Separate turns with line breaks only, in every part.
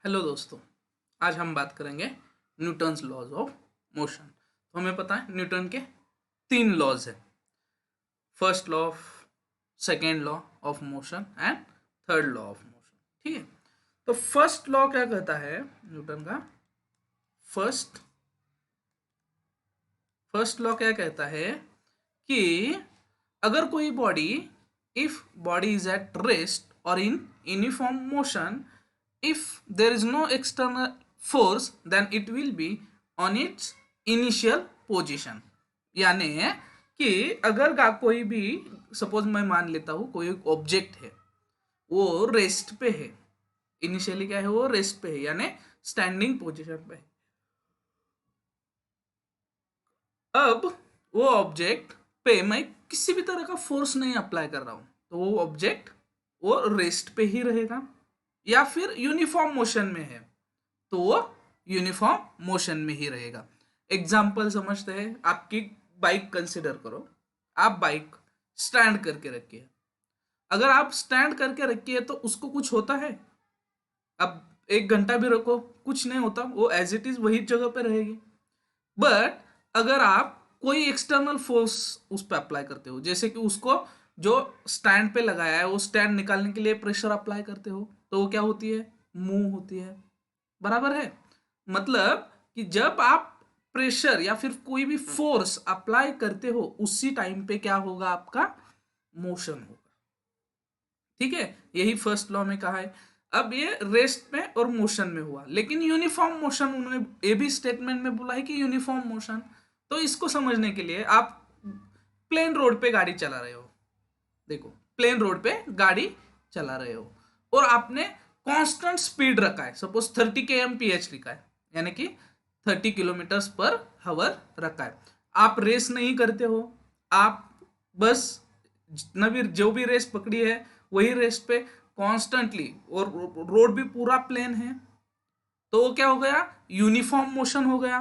Hello दोस्तों, आज हम बात करेंगे न्यूटन्स लॉज ऑफ मोशन। तो हमें पता है न्यूटन के तीन लॉज है। First law of, second law of motion and third law of motion. ठीक है, तो फर्स्ट लॉ क्या कहता है न्यूटन का? फर्स्ट फर्स्ट लॉ क्या कहता है कि अगर कोई body, if body is at rest और in uniform motion, if there is no external force then it will be on its initial position। यानी कि अगर कोई भी, सपोज मैं मान लेता हूँ कोई ऑब्जेक्ट है, वो रेस्ट पे है। इनिशियली क्या है, वो रेस्ट पे है यानी स्टैंडिंग पोजीशन पे है। अब वो ऑब्जेक्ट पे मैं किसी भी तरह का फोर्स नहीं अप्लाई कर रहा हूँ, तो वो ऑब्जेक्ट वो रेस्ट पे ही रहेगा। या फिर यूनिफॉर्म मोशन में है तो वो यूनिफॉर्म मोशन में ही रहेगा। एग्जाम्पल समझते हैं। आपकी बाइक कंसिडर करो। आप बाइक स्टैंड करके रखिए। अगर आप स्टैंड करके रखिए तो उसको कुछ होता है? अब 1 घंटा भी रखो कुछ नहीं होता, वो एज इट इज वही जगह पे रहेगी। बट अगर आप कोई एक्सटर्नल फोर्स उस पर अप्लाई करते हो, जैसे कि उसको जो स्टैंड पे लगाया है वो स्टैंड निकालने के लिए प्रेशर अप्लाई करते हो, तो वो क्या होती है? मूव होती है। बराबर है। मतलब कि जब आप प्रेशर या फिर कोई भी फोर्स अप्लाई करते हो उसी टाइम पे क्या होगा? आपका मोशन होगा। ठीक है, यही फर्स्ट लॉ में कहा है। अब ये रेस्ट में और मोशन में हुआ, लेकिन यूनिफॉर्म मोशन उन्होंने ये भी स्टेटमेंट में बोला है कि यूनिफॉर्म मोशन। तो इसको समझने के लिए आप प्लेन रोड पे गाड़ी चला रहे हो। देखो, प्लेन रोड पे गाड़ी चला रहे हो और आपने कांस्टेंट स्पीड रखा है, सपोज 30 km/h लिखा है, यानी कि 30 km/h रखा है। आप रेस नहीं करते हो, आप बस जितना भी जो भी रेस पकड़ी है वही रेस पे कॉन्स्टेंटली, और रोड भी पूरा प्लेन है, तो वो क्या हो गया? यूनिफॉर्म मोशन हो गया।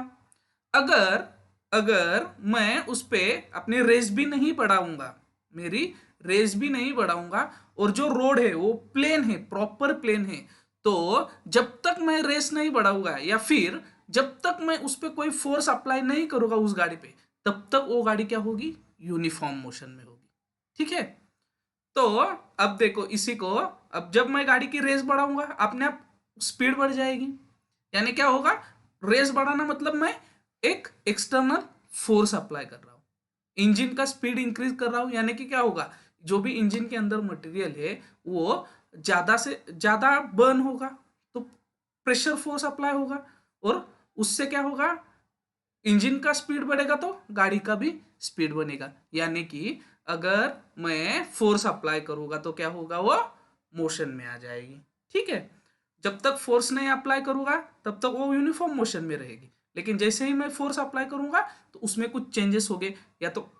अगर अगर मैं उस पे अपनी रेस भी नहीं बढ़ाऊंगा, मेरी रेस भी नहीं बढ़ाऊंगा, और जो रोड है वो प्लेन है, प्रॉपर प्लेन है, तो जब तक मैं रेस नहीं बढ़ाऊंगा या फिर जब तक मैं उस पर कोई फोर्स अप्लाई नहीं करूंगा उस गाड़ी पे, तब तक वो गाड़ी क्या होगी? यूनिफॉर्म मोशन में होगी। ठीक है, तो अब देखो इसी को, अब जब मैं गाड़ी की रेस बढ़ाऊंगा अपने आप स्पीड बढ़ जाएगी। यानी क्या होगा? रेस बढ़ाना मतलब मैं एक एक्सटर्नल फोर्स अप्लाई कर रहा हूँ, इंजन का स्पीड इंक्रीज कर रहा हूँ। यानी कि क्या होगा? जो भी इंजन के अंदर मटेरियल है वो ज्यादा से ज्यादा बर्न होगा, तो प्रेशर फोर्स अप्लाई होगा, और उससे क्या होगा? इंजन का स्पीड बढ़ेगा तो गाड़ी का भी स्पीड बनेगा। यानी कि अगर मैं फोर्स अप्लाई करूंगा तो क्या होगा? वो मोशन में आ जाएगी। ठीक है, जब तक फोर्स नहीं अप्लाई करूंगा तब तक वो यूनिफॉर्म मोशन में रहेगी, लेकिन जैसे ही मैं फोर्स अप्लाई करूंगा तो उसमें कुछ चेंजेस हो गए, या तो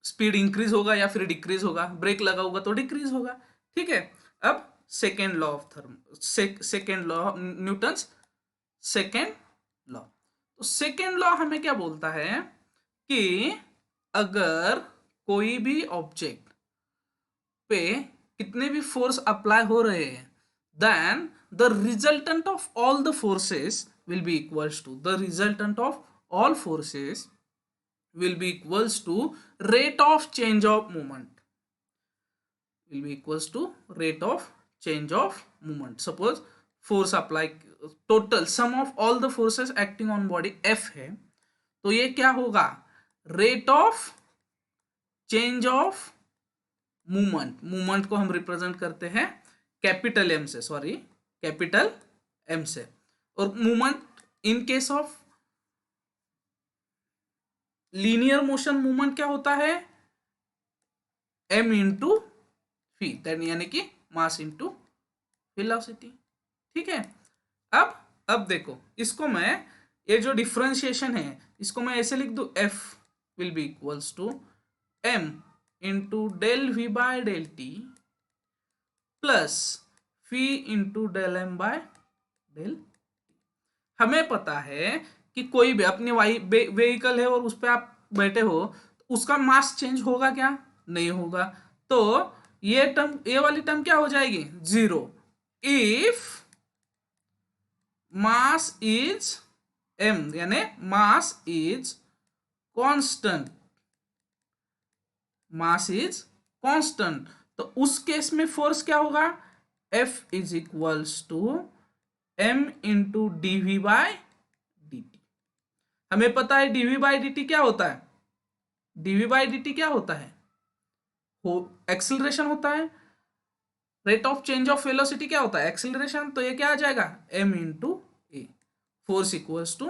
स्पीड इंक्रीज होगा या फिर डिक्रीज होगा, ब्रेक लगाऊंगा तो डिक्रीज होगा। ठीक है, अब second law of therm second law, Newton's second law. तो सेकेंड लॉ हमें क्या बोलता है कि अगर कोई भी ऑब्जेक्ट पे कितने भी फोर्स अप्लाई हो रहे हैं, then the resultant of all the forces will be equals to, the resultant of all forces will be equals to rate of change of movement, will be equals to rate of change of movement। suppose force apply, total sum of all the forces acting on body F है, तो ये क्या होगा? rate of change of movement। Movement को हम represent करते हैं capital M से, सॉरी कैपिटल एम से। और movement in case of linear motion movement क्या होता है? m इंटू फी, यानी कि मास इंटू वेलोसिटी। ठीक है, अब देखो इसको मैं, ये जो डिफरेंशिएशन है इसको मैं ऐसे लिख दू, f will be equals to m into del v by del t plus v into del m by del. हमें पता है कि कोई भी अपनी व्हीकल है और उस पर आप बैठे हो तो उसका मास चेंज होगा क्या? नहीं होगा। तो ये टर्म, ये वाली टर्म क्या हो जाएगी? Zero. If mass is m, यानी mass is constant, mass is constant, तो उस केस में फोर्स क्या होगा, F is equals to m into dv by dt। हमें पता है dv बाय dt क्या होता है, dv बाय dt क्या होता है, एक्सेलरेशन होता है, rate of change of velocity क्या होता है, एक्सेलरेशन, तो ये क्या आ जाएगा m into a, force equals to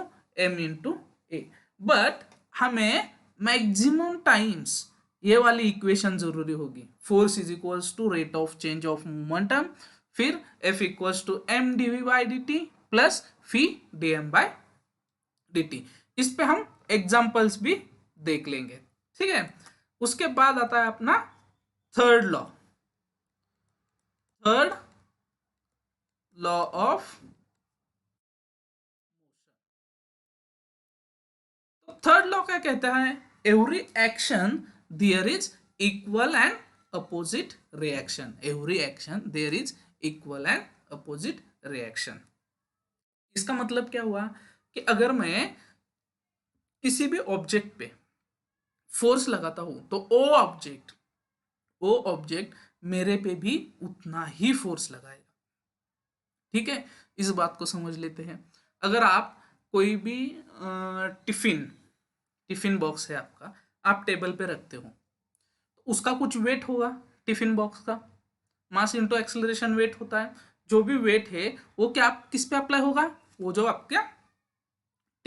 m into a. But हमें मैक्सिमम टाइम्स ये वाली इक्वेशन जरूरी होगी, force is equals to rate of change of momentum, फिर F equals to m dv by dt plus v dm by dt। इस पे हम examples भी देख लेंगे, ठीक है। उसके बाद आता है अपना third law, third law of, third law क्या कहता है, every action there is equal and opposite reaction, every action there is equal and opposite reaction. इसका मतलब क्या हुआ कि अगर मैं किसी भी ऑब्जेक्ट पे फोर्स लगाता हूं तो वो ऑब्जेक्ट मेरे पे भी उतना ही फोर्स लगाएगा, ठीक है। इस बात को समझ लेते हैं। अगर आप कोई भी टिफिन बॉक्स है आपका, आप टेबल पे रखते हो, तो उसका कुछ वेट होगा, टिफिन बॉक्स का मास इंटू एक्सेलरेशन वेट होता है, जो भी वेट है वो क्या किस पे अप्लाई होगा, वो जो आपका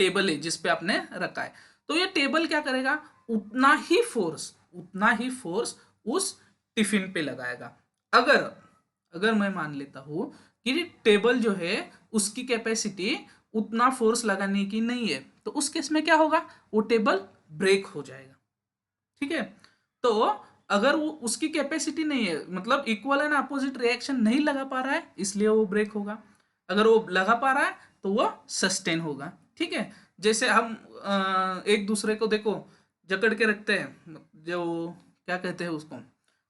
टेबल है जिस पे आपने रखा है, तो ये टेबल क्या करेगा, उतना ही फोर्स उस टिफिन पे लगाएगा। अगर अगर मैं मान लेता हूं कि टेबल जो है उसकी कैपेसिटी उतना फोर्स लगाने की नहीं है, तो उस केस में क्या होगा, वो टेबल ब्रेक हो जाएगा, ठीक है। तो अगर वो उसकी कैपेसिटी नहीं है, मतलब इक्वल एंड अपोजिट रिएक्शन नहीं लगा पा रहा है, इसलिए वो ब्रेक होगा। अगर वो लगा पा रहा है तो वो सस्टेन होगा, ठीक है। जैसे हम एक दूसरे को देखो जकड़ के रखते हैं, जो क्या कहते हैं उसको,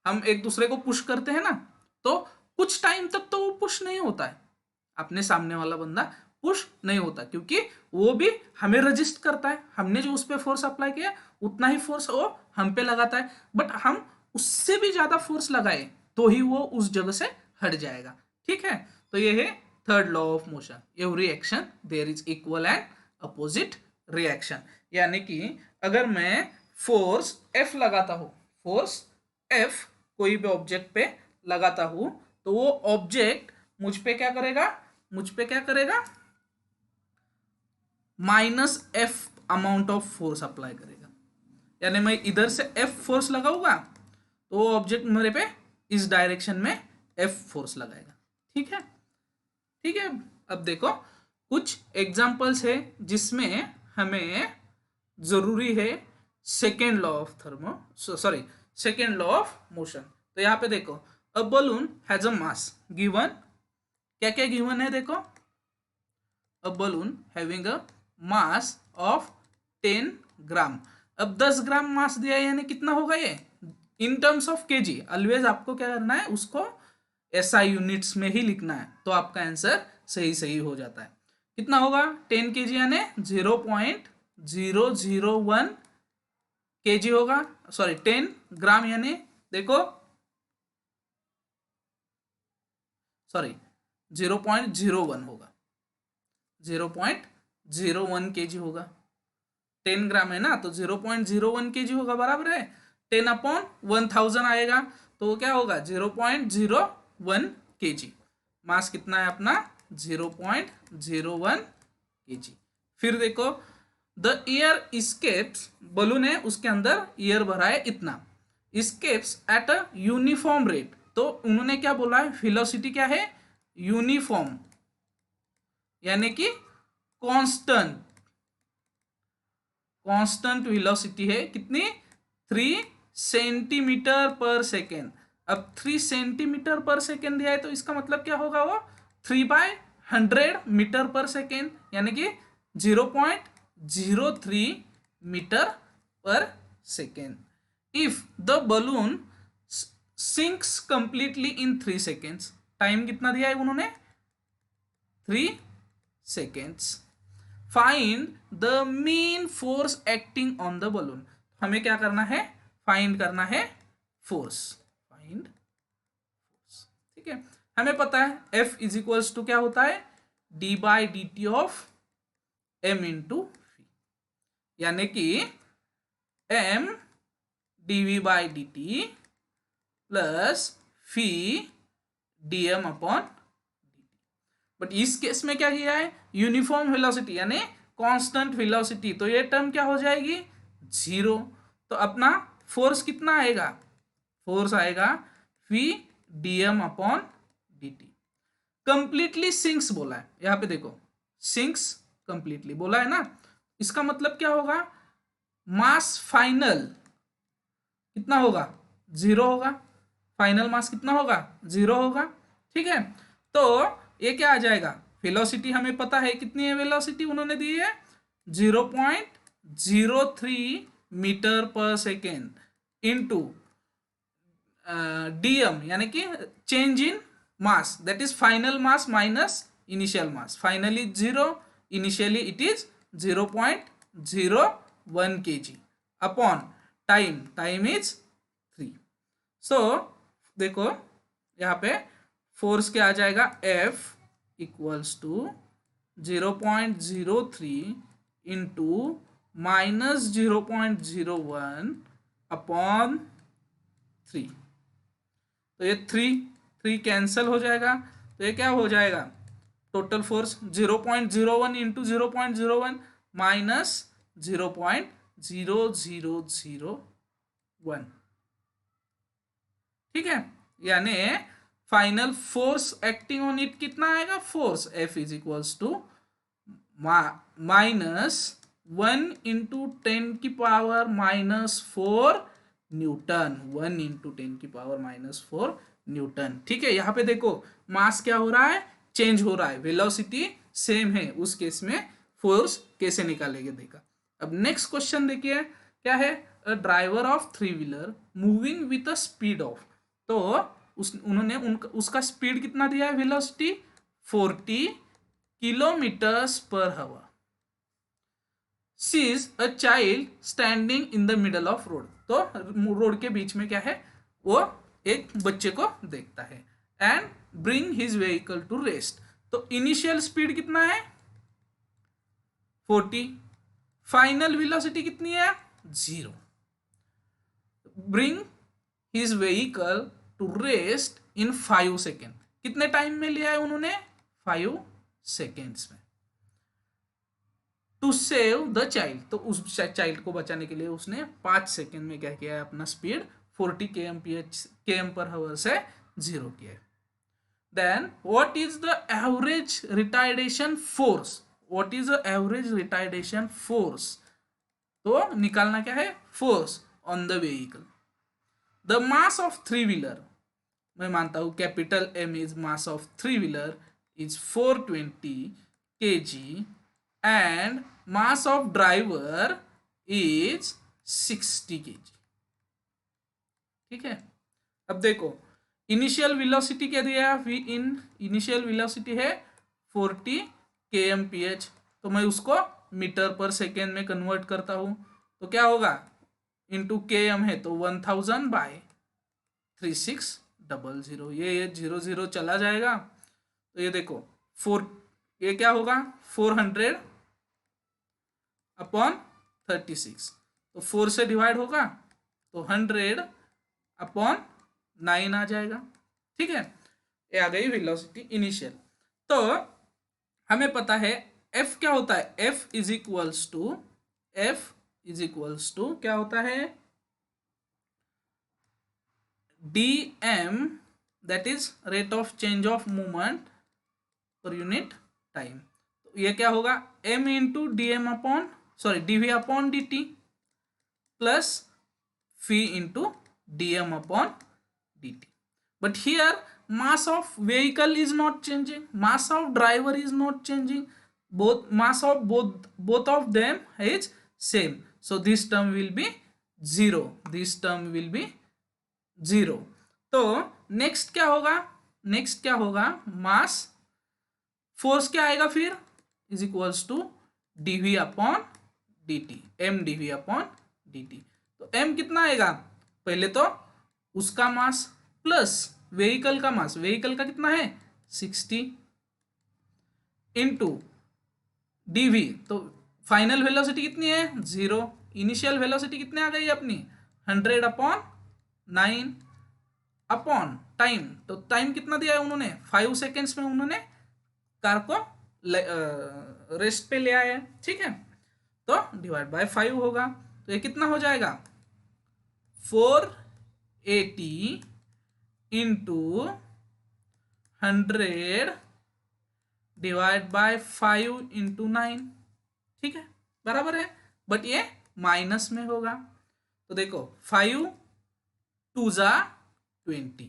हम एक दूसरे को पुश करते हैं ना, तो कुछ टाइम तक तो वो पुश नहीं होता है, अपने सामने वाला बंदा पुश नहीं होता, क्योंकि वो भी हमें रजिस्ट करता है, हमने जो उस पर फोर्स अप्लाई किया उतना ही फोर्स वो हम पे लगाता है, बट हम उससे भी ज्यादा फोर्स लगाए तो ही वो उस जगह से हट जाएगा, ठीक है। तो ये है third law of motion, every action there is equal and opposite reaction. यानी कि अगर मैं फोर्स F लगाता हूं, फोर्स F कोई भी ऑब्जेक्ट पे लगाता हूं, तो वो ऑब्जेक्ट मुझ पे क्या करेगा, -F amount of force apply करेगा। यानी मैं इधर से F फोर्स लगाऊंगा तो वो ऑब्जेक्ट मेरे पे इस डायरेक्शन में F फोर्स लगाएगा, ठीक है, ठीक है। अब देखो कुछ एग्जांपल्स है जिसमें हमें जरूरी है second law of second law of motion. तो यहाँ पे देखो, a balloon has a mass given, क्या क्या गिवन है देखो, a balloon having a mass of 10 ग्राम। अब 10 ग्राम मास दिया है, यानी कितना होगा ये in terms of KG, always आपको क्या करना है, उसको एसआई यूनिट्स में ही लिखना है, तो आपका आंसर सही हो जाता है। कितना होगा 10 केजी, यानी 0.001 केजी होगा, सॉरी 10 ग्राम, यानी देखो सॉरी 0.01 होगा, 0.01 केजी होगा, 10 ग्राम है ना, तो 0.01 केजी होगा, बराबर है 10 अपॉन 1000 आएगा, तो वो क्या होगा 0.01 केजी। मास कितना है अपना 0.01 केजी। फिर देखो, द एयर स्केप्स, बलून है उसके अंदर एयर भरा है इतना, scapes at a uniform rate, तो उन्होंने क्या बोला है, वेलोसिटी क्या है यूनिफॉर्म, यानी कि कांस्टेंट वेलोसिटी है, कितनी 3 सेंटीमीटर पर सेकेंड। अब 3 सेंटीमीटर पर सेकेंड दिया है, तो इसका मतलब क्या होगा, वो 3/100 मीटर पर सेकेंड, यानी कि 0.03 मीटर पर second. If the balloon sinks completely in 3 seconds, time कितना दिया है उन्होंने 3 seconds. Find the mean force acting on the balloon. हमें क्या करना है, फाइंड करना है फोर्स, फाइंड फोर्स। ठीक है, हमें पता है F इज इक्वल्स टू क्या होता है, d by d t of m into, यानी कि m d v by d t plus v d m upon, but इस केस में क्या किया है, यूनिफॉर्म वेलोसिटी यानी कांस्टेंट वेलोसिटी, तो ये टर्म क्या हो जाएगी, जीरो। तो अपना फोर्स कितना आएगा, फोर्स आएगा v d m upon d t. Completely सिंक्स बोला है, यहां पे देखो सिंक्स कंप्लीटली बोला है ना, इसका मतलब क्या होगा, मास फाइनल कितना होगा, जीरो होगा, फाइनल मास कितना होगा, जीरो होगा। ठीक है, तो ये क्या आ जाएगा, वेलोसिटी हमें पता है कितनी है, वेलोसिटी उन्होंने दी है 0.03 मीटर पर सेकेंड इनटू डीएम यानी कि change in mass, that is final mass minus initial mass. Finally zero, initially it is 0.01 kg upon time, time is 3। So देखो यहाँ पे फोर्स क्या आ जाएगा, F equals to 0.03 into minus 0.01 upon 3। तो ये थ्री कैंसल हो जाएगा, तो ये क्या हो जाएगा, टोटल फोर्स 0.01 इंटू 0.01 माइनस 0.0001। ठीक है, यानी final force acting on it कितना आएगा, force F is equals to minus 1 into 10 की पावर माइनस 4 न्यूटन, 1 इंटू 10 की पावर माइनस 4 न्यूटन। ठीक है, यहाँ पे देखो मास क्या हो रहा है, चेंज हो रहा है, वेलोसिटी सेम है, उस केस में फोर्स कैसे निकालेंगे देखा। अब नेक्स्ट क्वेश्चन देखिए क्या है, a driver of three wheeler moving with a speed of, तो उन्होंने उसका स्पीड कितना दिया है, velocity 40 kilometres per hour. Sees a child standing in the middle of road, तो रोड के बीच में क्या है, वो एक बच्चे को देखता है, and bring his vehicle to rest. तो इनिशियल स्पीड कितना है 40, फाइनल वेलोसिटी कितनी है 0, bring his vehicle to rest in 5 second, कितने टाइम में लिया है उन्होंने 5 सेकेंड्स में। टू सेव द चाइल्ड, तो उस चाइल्ड को बचाने के लिए उसने 5 सेकेंड में क्या किया है, अपना स्पीड 40 km पर हावर से 0 किया है। Then what is the average retardation force, what is the average retardation force, तो निकालना क्या है, force on the vehicle. The mass of three wheeler, मैं मानता हूं capital M is mass of three wheeler is 420 kg and mass of driver is 60 kg। ठीक है, अब देखो इनिशियल वेलोसिटी क्या दिया है, इनिशियल वेलोसिटी है 40 kmph, तो मैं उसको मीटर पर सेकेंड में कन्वर्ट करता हूं, तो क्या होगा, इंटू km है तो 1000 बाय 3600, ये 00 चला जाएगा, तो ये देखो 4, ये क्या होगा 400 अपॉन 36, तो 4 से डिवाइड होगा तो 100 अपॉन 9 आ जाएगा। ठीक है, ये आ गई वेलोसिटी इनिशियल। तो हमें पता है F क्या होता है, F इज इक्वल्स टू क्या होता है, dm, that is rate of change of movement per unit time. तो ये क्या होगा, m into d m upon sorry d v upon d t plus v into d m upon d t. But here mass of vehicle is not changing, mass of driver is not changing, both mass of both of them is same, so this term will be 0, this term will be 0। तो next क्या होगा, next क्या होगा, मास, force क्या आएगा फिर, is equals to dv upon dt, m dv upon dt। तो m कितना आएगा, पहले तो उसका मास प्लस व्हीकल का मास, व्हीकल का कितना है 60 इंटू dv, तो फाइनल वेलोसिटी कितनी है 0, इनिशियल वेलोसिटी कितने आ गई अपनी 100 अपॉन 9 अपॉन टाइम, तो टाइम कितना दिया है उन्होंने 5 सेकेंड्स में उन्होंने कार को रेस्ट पे ले आए, ठीक है। तो डिवाइड बाय 5 होगा, तो ये कितना हो जाएगा 480 इंटू 100 डिवाइड बाय 5 इंटू 9, ठीक है, बराबर है। बट ये माइनस में होगा, तो देखो 5 2 जा 20,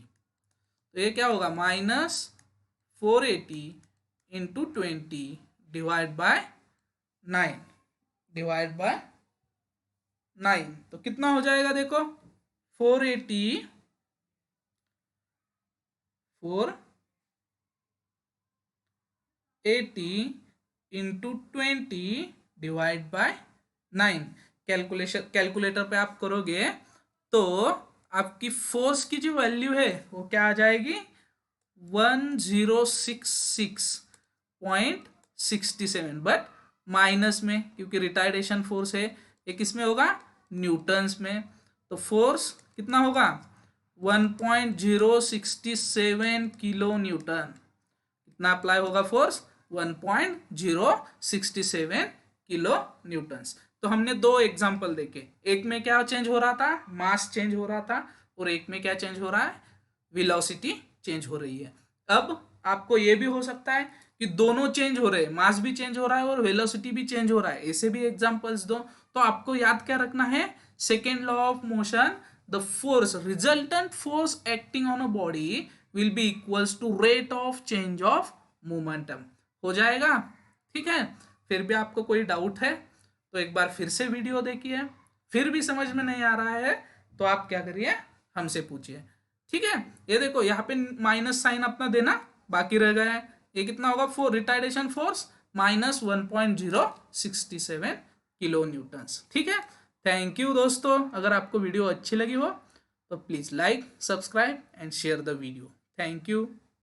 तो ये क्या होगा minus 480 into 20 divide by 9, divide by 9, तो कितना हो जाएगा देखो 480 इंटू 20 डिवाइड बाय 9, कैलकुलेटर पे आप करोगे तो आपकी फोर्स की जो वैल्यू है वो क्या आ जाएगी 1066.67, बट माइनस में, क्योंकि रिटार्डेशन फोर्स है, ये किस में होगा न्यूटन्स में, तो फोर्स कितना होगा 1.067 किलो न्यूटन, कितना अप्लाई होगा फोर्स 1.067 किलो न्यूटन्स। तो हमने दो एग्जांपल देखे, एक में क्या चेंज हो रहा था मास चेंज हो रहा था, और एक में क्या चेंज हो रहा है वेलोसिटी चेंज हो रही है। अब आपको ये भी हो सकता है कि दोनों चेंज हो रहे हैं, मास भी चेंज हो रहा है और वेलोसिटी भी चेंज हो रहा है, ऐसे भी एग्जांपल्स दो। तो आपको याद क्या रखना है second law of motion, the force resultant force acting on a body will be equals to rate of change of momentum, हो जाएगा, ठीक है। फिर भी आपको कोई डाउट है तो एक बार फिर से वीडियो देखिए, फिर भी समझ में नहीं आ रहा है तो आप क्या करिए हमसे पूछिए, ठीक है। ये देखो यहाँ पे माइनस साइन अपना देना बाकी रह गया है, ये कितना होगा four retardation force minus 1.067 kilo Newton's, ठीक है। थैंक यू दोस्तों, अगर आपको वीडियो अच्छी लगी हो तो please like subscribe and share the video, thank you.